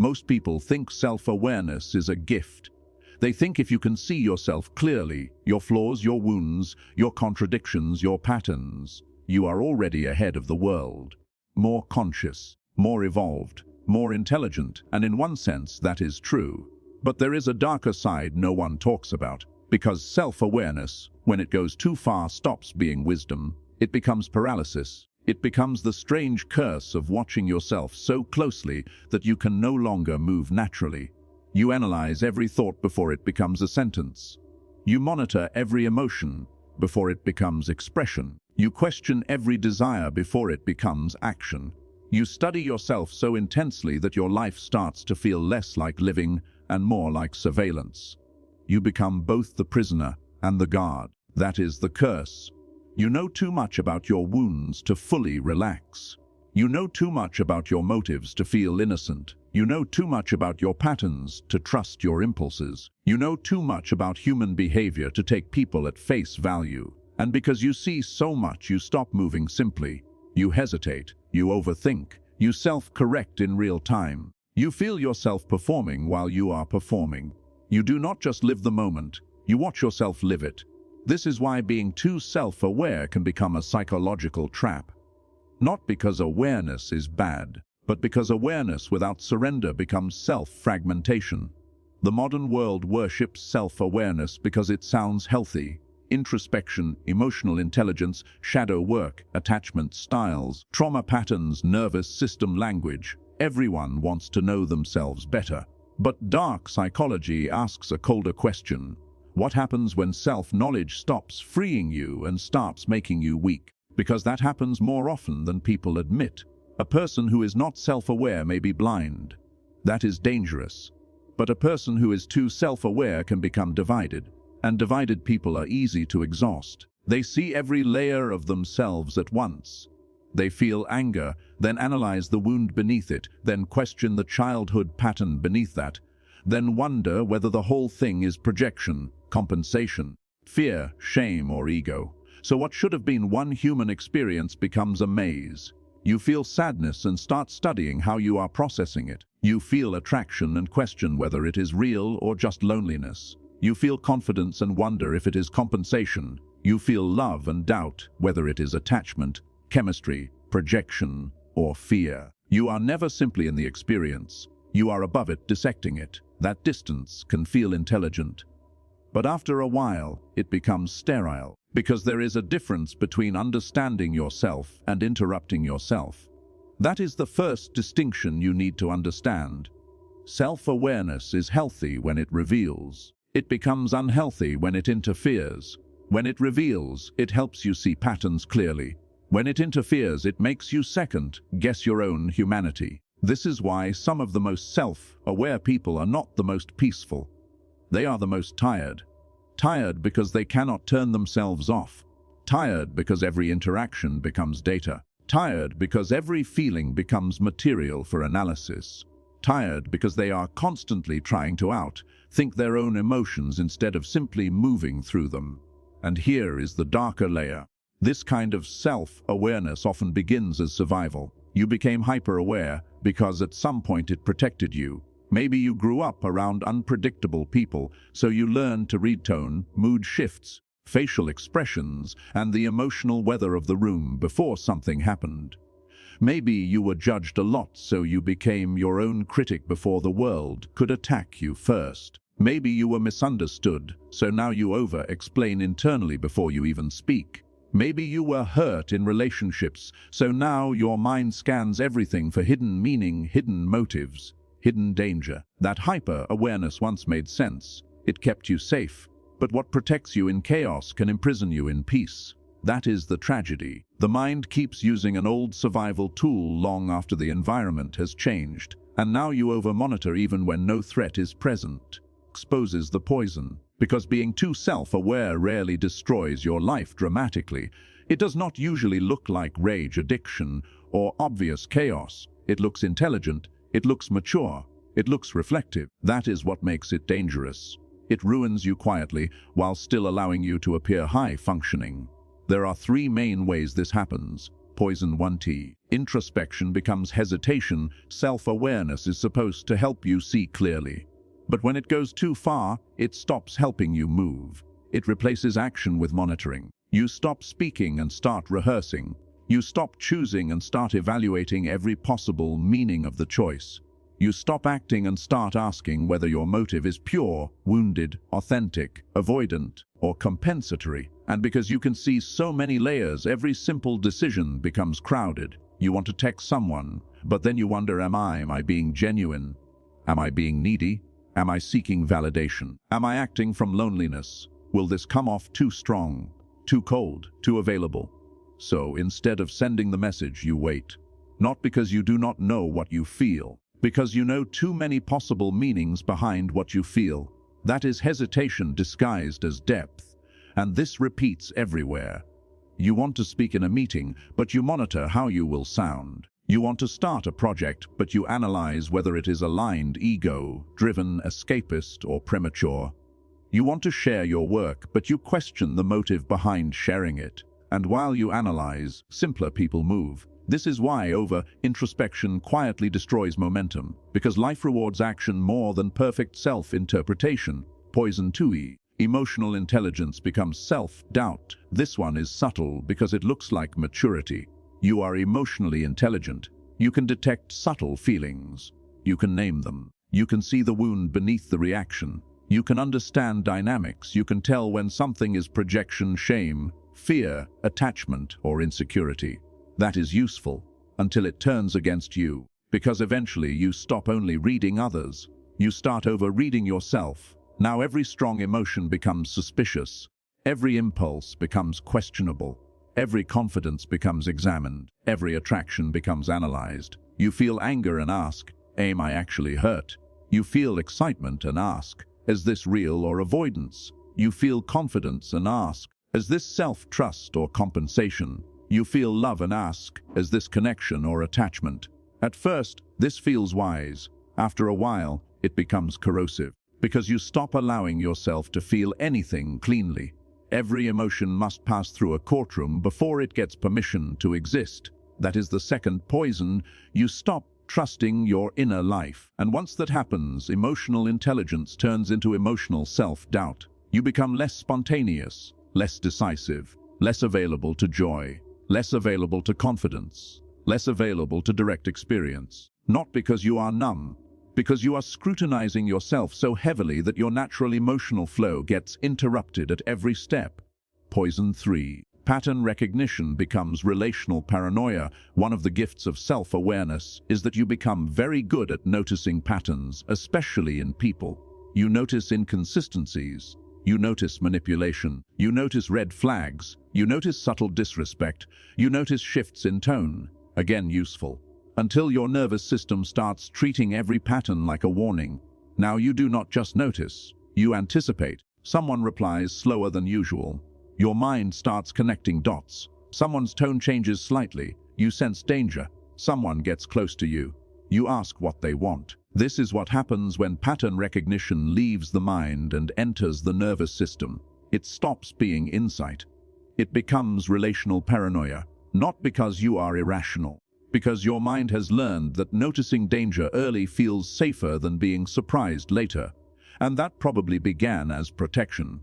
Most people think self-awareness is a gift. They think if you can see yourself clearly, your flaws, your wounds, your contradictions, your patterns, you are already ahead of the world. More conscious, more evolved, more intelligent, and in one sense that is true. But there is a darker side no one talks about, because self-awareness, when it goes too far, stops being wisdom. It becomes paralysis. It becomes the strange curse of watching yourself so closely that you can no longer move naturally. You analyze every thought before it becomes a sentence. You monitor every emotion before it becomes expression. You question every desire before it becomes action. You study yourself so intensely that your life starts to feel less like living and more like surveillance. You become both the prisoner and the guard. That is the curse. You know too much about your wounds to fully relax. You know too much about your motives to feel innocent. You know too much about your patterns to trust your impulses. You know too much about human behavior to take people at face value. And because you see so much, you stop moving simply. You hesitate. You overthink. You self-correct in real time. You feel yourself performing while you are performing. You do not just live the moment. You watch yourself live it. This is why being too self-aware can become a psychological trap. Not because awareness is bad, but because awareness without surrender becomes self-fragmentation. The modern world worships self-awareness because it sounds healthy. Introspection, emotional intelligence, shadow work, attachment styles, trauma patterns, nervous system language. Everyone wants to know themselves better. But dark psychology asks a colder question. What happens when self-knowledge stops freeing you and starts making you weak? Because that happens more often than people admit. A person who is not self-aware may be blind. That is dangerous. But a person who is too self-aware can become divided. And divided people are easy to exhaust. They see every layer of themselves at once. They feel anger, then analyze the wound beneath it, then question the childhood pattern beneath that, then wonder whether the whole thing is projection, compensation, fear, shame, or ego. So what should have been one human experience becomes a maze. You feel sadness and start studying how you are processing it. You feel attraction and question whether it is real or just loneliness. You feel confidence and wonder if it is compensation. You feel love and doubt whether it is attachment, chemistry, projection, or fear. You are never simply in the experience. You are above it, dissecting it. That distance can feel intelligent. But after a while, it becomes sterile, because there is a difference between understanding yourself and interrupting yourself. That is the first distinction you need to understand. Self-awareness is healthy when it reveals. It becomes unhealthy when it interferes. When it reveals, it helps you see patterns clearly. When it interferes, it makes you second-guess your own humanity. This is why some of the most self-aware people are not the most peaceful. They are the most tired. Tired because they cannot turn themselves off. Tired because every interaction becomes data. Tired because every feeling becomes material for analysis. Tired because they are constantly trying to think their own emotions instead of simply moving through them. And here is the darker layer. This kind of self-awareness often begins as survival. You became hyper-aware because at some point it protected you. Maybe you grew up around unpredictable people, so you learned to read tone, mood shifts, facial expressions, and the emotional weather of the room before something happened. Maybe you were judged a lot, so you became your own critic before the world could attack you first. Maybe you were misunderstood, so now you over-explain internally before you even speak. Maybe you were hurt in relationships, so now your mind scans everything for hidden meaning, hidden motives, hidden danger. That hyper-awareness once made sense. It kept you safe. But what protects you in chaos can imprison you in peace. That is the tragedy. The mind keeps using an old survival tool long after the environment has changed. And now you over-monitor even when no threat is present. Exposes the poison. Because being too self-aware rarely destroys your life dramatically. It does not usually look like rage addiction or obvious chaos. It looks intelligent. It looks mature. It looks reflective. That is what makes it dangerous. It ruins you quietly while still allowing you to appear high-functioning. There are three main ways this happens. Poison 1T. Introspection becomes hesitation. Self-awareness is supposed to help you see clearly. But when it goes too far, it stops helping you move. It replaces action with monitoring. You stop speaking and start rehearsing. You stop choosing and start evaluating every possible meaning of the choice. You stop acting and start asking whether your motive is pure, wounded, authentic, avoidant, or compensatory. And because you can see so many layers, every simple decision becomes crowded. You want to text someone, but then you wonder, am I being genuine? Am I being needy? Am I seeking validation? Am I acting from loneliness? Will this come off too strong, too cold, too available? So instead of sending the message, you wait. Not because you do not know what you feel, because you know too many possible meanings behind what you feel. That is hesitation disguised as depth, and this repeats everywhere. You want to speak in a meeting, but you monitor how you will sound. You want to start a project, but you analyze whether it is aligned, ego-driven, escapist, or premature. You want to share your work, but you question the motive behind sharing it. And while you analyze, simpler people move. This is why over-introspection quietly destroys momentum, because life rewards action more than perfect self-interpretation. Poison 2E. Emotional intelligence becomes self-doubt. This one is subtle because it looks like maturity. You are emotionally intelligent. You can detect subtle feelings. You can name them. You can see the wound beneath the reaction. You can understand dynamics. You can tell when something is projection, shame, fear, attachment, or insecurity. That is useful until it turns against you, because eventually you stop only reading others. You start over-reading yourself. Now every strong emotion becomes suspicious. Every impulse becomes questionable. Every confidence becomes examined. Every attraction becomes analyzed. You feel anger and ask, am I actually hurt? You feel excitement and ask, is this real or avoidance? You feel confidence and ask, is this self-trust or compensation? You feel love and ask, is this connection or attachment? At first, this feels wise. After a while, it becomes corrosive, because you stop allowing yourself to feel anything cleanly. Every emotion must pass through a courtroom before it gets permission to exist. That is the second poison. You stop trusting your inner life. And once that happens, emotional intelligence turns into emotional self-doubt. You become less spontaneous, less decisive, less available to joy, less available to confidence, less available to direct experience. Not because you are numb, because you are scrutinizing yourself so heavily that your natural emotional flow gets interrupted at every step. Poison 3. Pattern recognition becomes relational paranoia. One of the gifts of self-awareness is that you become very good at noticing patterns, especially in people. You notice inconsistencies. You notice manipulation. You notice red flags. You notice subtle disrespect. You notice shifts in tone. Again, useful. Until your nervous system starts treating every pattern like a warning. Now you do not just notice. You anticipate. Someone replies slower than usual. Your mind starts connecting dots. Someone's tone changes slightly. You sense danger. Someone gets close to you. You ask what they want. This is what happens when pattern recognition leaves the mind and enters the nervous system. It stops being insight. It becomes relational paranoia, not because you are irrational, because your mind has learned that noticing danger early feels safer than being surprised later, and that probably began as protection.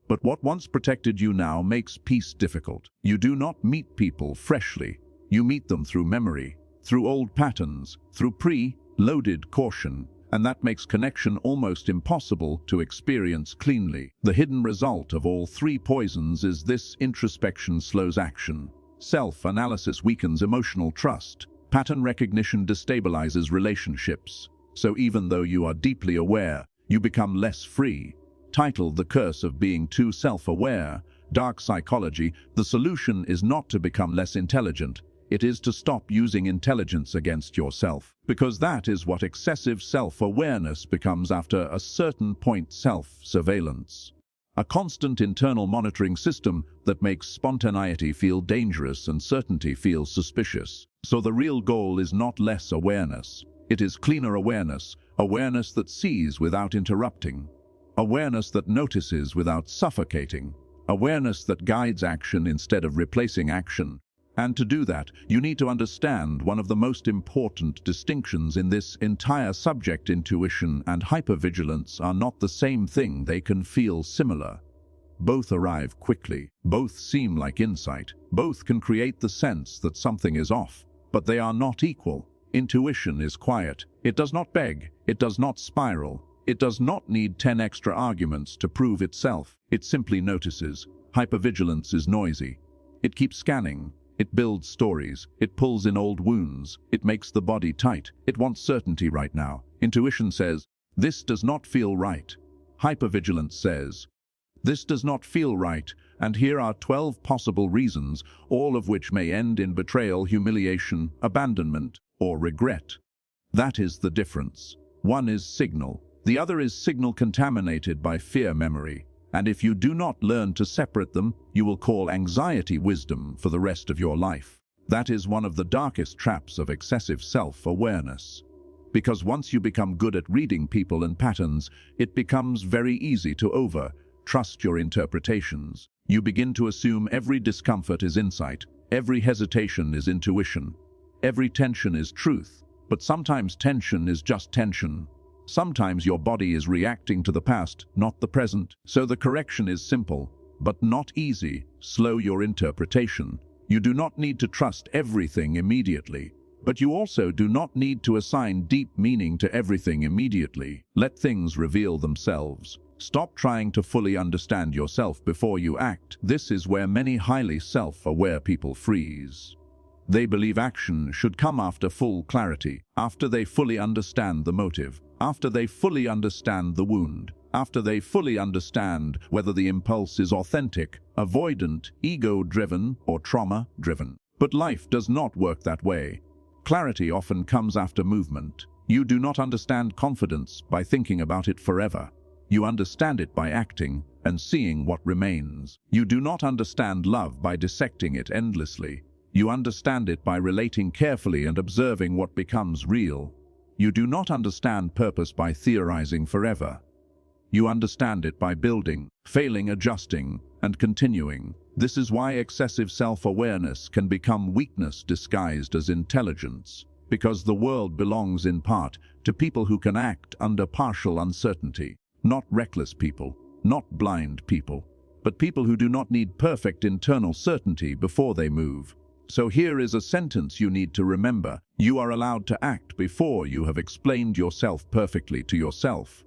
But what once protected you now makes peace difficult. You do not meet people freshly. You meet them through memory, through old patterns, through pre-loaded caution, and that makes connection almost impossible to experience cleanly. The hidden result of all three poisons is this: introspection slows action. Self-analysis weakens emotional trust. Pattern recognition destabilizes relationships. So even though you are deeply aware, you become less free. Titled The Curse of Being Too Self-Aware, Dark Psychology, the solution is not to become less intelligent. It is to stop using intelligence against yourself. Because that is what excessive self-awareness becomes after a certain point: self-surveillance. A constant internal monitoring system that makes spontaneity feel dangerous and certainty feel suspicious. So the real goal is not less awareness. It is cleaner awareness, awareness that sees without interrupting, awareness that notices without suffocating, awareness that guides action instead of replacing action. And to do that, you need to understand one of the most important distinctions in this entire subject. Intuition and hypervigilance are not the same thing. They can feel similar. Both arrive quickly. Both seem like insight. Both can create the sense that something is off. But they are not equal. Intuition is quiet. It does not beg. It does not spiral. It does not need 10 extra arguments to prove itself. It simply notices. Hypervigilance is noisy. It keeps scanning. It builds stories. It pulls in old wounds. It makes the body tight. It wants certainty right now. Intuition says, this does not feel right. Hypervigilance says, this does not feel right, and here are 12 possible reasons, all of which may end in betrayal, humiliation, abandonment, or regret. That is the difference. One is signal. The other is signal contaminated by fear memory. And if you do not learn to separate them, you will call anxiety wisdom for the rest of your life. That is one of the darkest traps of excessive self-awareness. Because once you become good at reading people and patterns, it becomes very easy to trust your interpretations. You begin to assume every discomfort is insight, every hesitation is intuition, every tension is truth. But sometimes tension is just tension. Sometimes your body is reacting to the past, not the present. So the correction is simple, but not easy. Slow your interpretation. You do not need to trust everything immediately, but you also do not need to assign deep meaning to everything immediately. Let things reveal themselves. Stop trying to fully understand yourself before you act. This is where many highly self-aware people freeze. They believe action should come after full clarity, after they fully understand the motive, after they fully understand the wound, after they fully understand whether the impulse is authentic, avoidant, ego-driven, or trauma-driven. But life does not work that way. Clarity often comes after movement. You do not understand confidence by thinking about it forever. You understand it by acting and seeing what remains. You do not understand love by dissecting it endlessly. You understand it by relating carefully and observing what becomes real. You do not understand purpose by theorizing forever. You understand it by building, failing, adjusting, and continuing. This is why excessive self-awareness can become weakness disguised as intelligence, because the world belongs in part to people who can act under partial uncertainty. Not reckless people, not blind people, but people who do not need perfect internal certainty before they move. So here is a sentence you need to remember. You are allowed to act before you have explained yourself perfectly to yourself.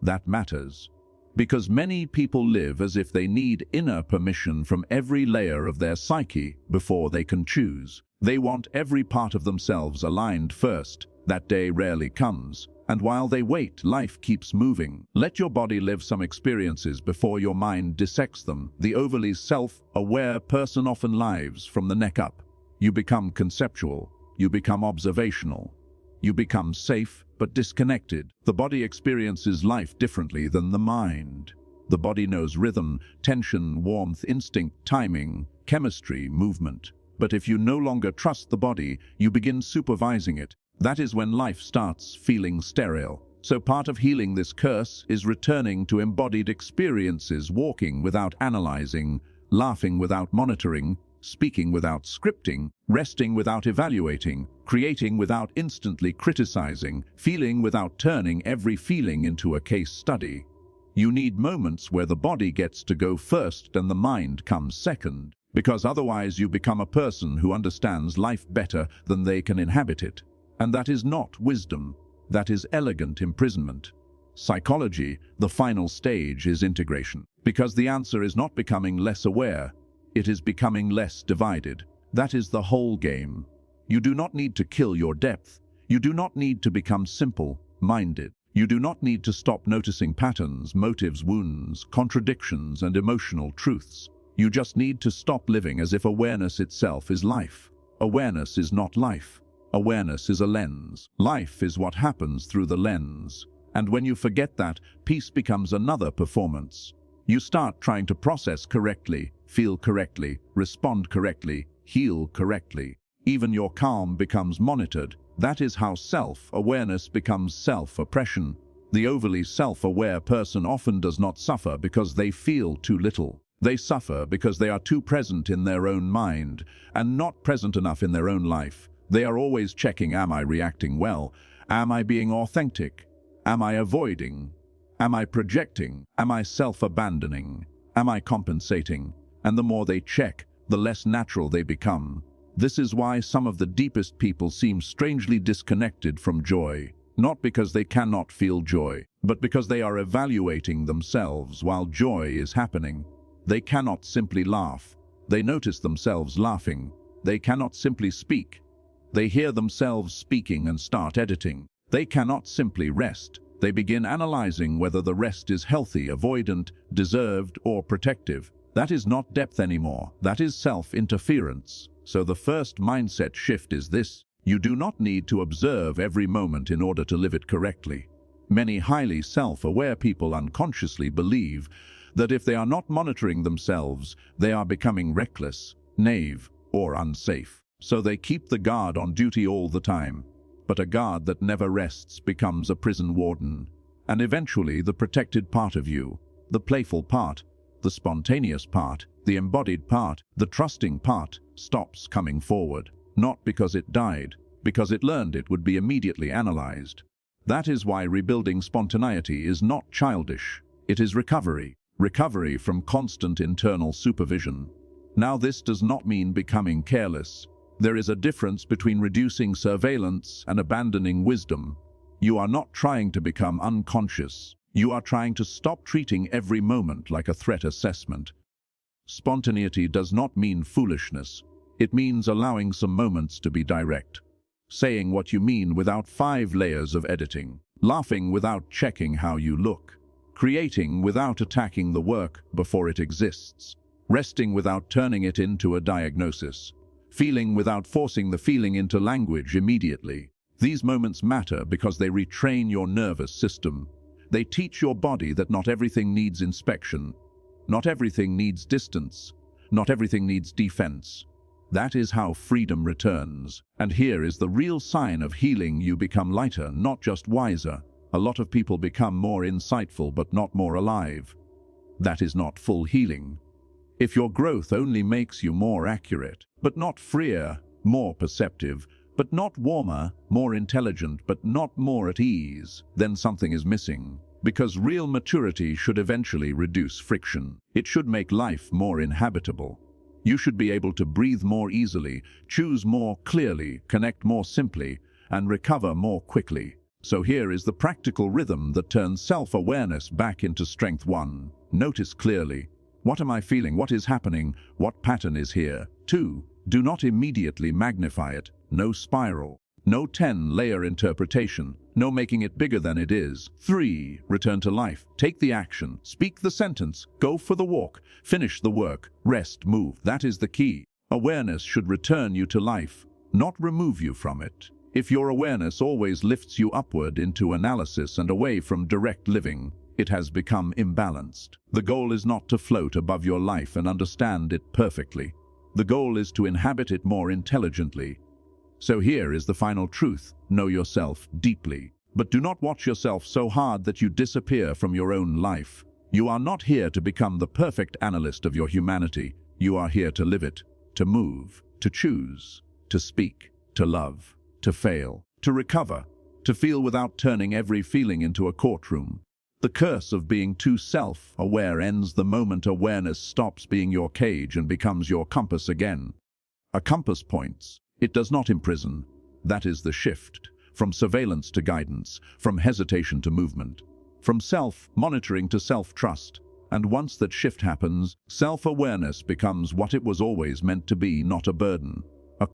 That matters. Because many people live as if they need inner permission from every layer of their psyche before they can choose. They want every part of themselves aligned first. That day rarely comes. And while they wait, life keeps moving. Let your body live some experiences before your mind dissects them. The overly self-aware person often lives from the neck up. You become conceptual. You become observational. You become safe but disconnected. The body experiences life differently than the mind. The body knows rhythm, tension, warmth, instinct, timing, chemistry, movement. But if you no longer trust the body, you begin supervising it. That is when life starts feeling sterile. So part of healing this curse is returning to embodied experiences, walking without analyzing, laughing without monitoring, speaking without scripting, resting without evaluating, creating without instantly criticizing, feeling without turning every feeling into a case study. You need moments where the body gets to go first and the mind comes second, because otherwise you become a person who understands life better than they can inhabit it. And that is not wisdom. That is elegant imprisonment. Psychology, the final stage, is integration. Because the answer is not becoming less aware, it is becoming less divided. That is the whole game. You do not need to kill your depth. You do not need to become simple-minded. You do not need to stop noticing patterns, motives, wounds, contradictions, and emotional truths. You just need to stop living as if awareness itself is life. Awareness is not life. Awareness is a lens. Life is what happens through the lens. And when you forget that, peace becomes another performance. You start trying to process correctly, feel correctly, respond correctly, heal correctly. Even your calm becomes monitored. That is how self-awareness becomes self-oppression. The overly self-aware person often does not suffer because they feel too little. They suffer because they are too present in their own mind and not present enough in their own life. They are always checking, am I reacting well? Am I being authentic? Am I avoiding? Am I projecting? Am I self-abandoning? Am I compensating? And the more they check, the less natural they become. This is why some of the deepest people seem strangely disconnected from joy. Not because they cannot feel joy, but because they are evaluating themselves while joy is happening. They cannot simply laugh. They notice themselves laughing. They cannot simply speak. They hear themselves speaking and start editing. They cannot simply rest. They begin analyzing whether the rest is healthy, avoidant, deserved, or protective. That is not depth anymore. That is self-interference. So the first mindset shift is this: you do not need to observe every moment in order to live it correctly. Many highly self-aware people unconsciously believe that if they are not monitoring themselves, they are becoming reckless, naive, or unsafe. So they keep the guard on duty all the time. But a guard that never rests becomes a prison warden. And eventually the protected part of you, the playful part, the spontaneous part, the embodied part, the trusting part, stops coming forward. Not because it died, because it learned it would be immediately analyzed. That is why rebuilding spontaneity is not childish. It is recovery. Recovery from constant internal supervision. Now this does not mean becoming careless. There is a difference between reducing surveillance and abandoning wisdom. You are not trying to become unconscious. You are trying to stop treating every moment like a threat assessment. Spontaneity does not mean foolishness. It means allowing some moments to be direct. Saying what you mean without 5 layers of editing. Laughing without checking how you look. Creating without attacking the work before it exists. Resting without turning it into a diagnosis. Feeling without forcing the feeling into language immediately. These moments matter because they retrain your nervous system. They teach your body that not everything needs inspection. Not everything needs distance. Not everything needs defense. That is how freedom returns. And here is the real sign of healing: you become lighter, not just wiser. A lot of people become more insightful but not more alive. That is not full healing. If your growth only makes you more accurate, but not freer, more perceptive, but not warmer, more intelligent, but not more at ease, then something is missing. Because real maturity should eventually reduce friction. It should make life more inhabitable. You should be able to breathe more easily, choose more clearly, connect more simply, and recover more quickly. So here is the practical rhythm that turns self-awareness back into strength. 1. Notice clearly. What am I feeling? What is happening? What pattern is here? 2. Do not immediately magnify it. No spiral. No 10-layer interpretation. No making it bigger than it is. 3. Return to life. Take the action. Speak the sentence. Go for the walk. Finish the work. Rest, move. That is the key. Awareness should return you to life, not remove you from it. If your awareness always lifts you upward into analysis and away from direct living, it has become imbalanced. The goal is not to float above your life and understand it perfectly. The goal is to inhabit it more intelligently. So here is the final truth: know yourself deeply. But do not watch yourself so hard that you disappear from your own life. You are not here to become the perfect analyst of your humanity. You are here to live it, to move, to choose, to speak, to love, to fail, to recover, to feel without turning every feeling into a courtroom. The curse of being too self-aware ends the moment awareness stops being your cage and becomes your compass again. A compass points. It does not imprison. That is the shift. From surveillance to guidance, from hesitation to movement, from self-monitoring to self-trust. And once that shift happens, self-awareness becomes what it was always meant to be, not a burden,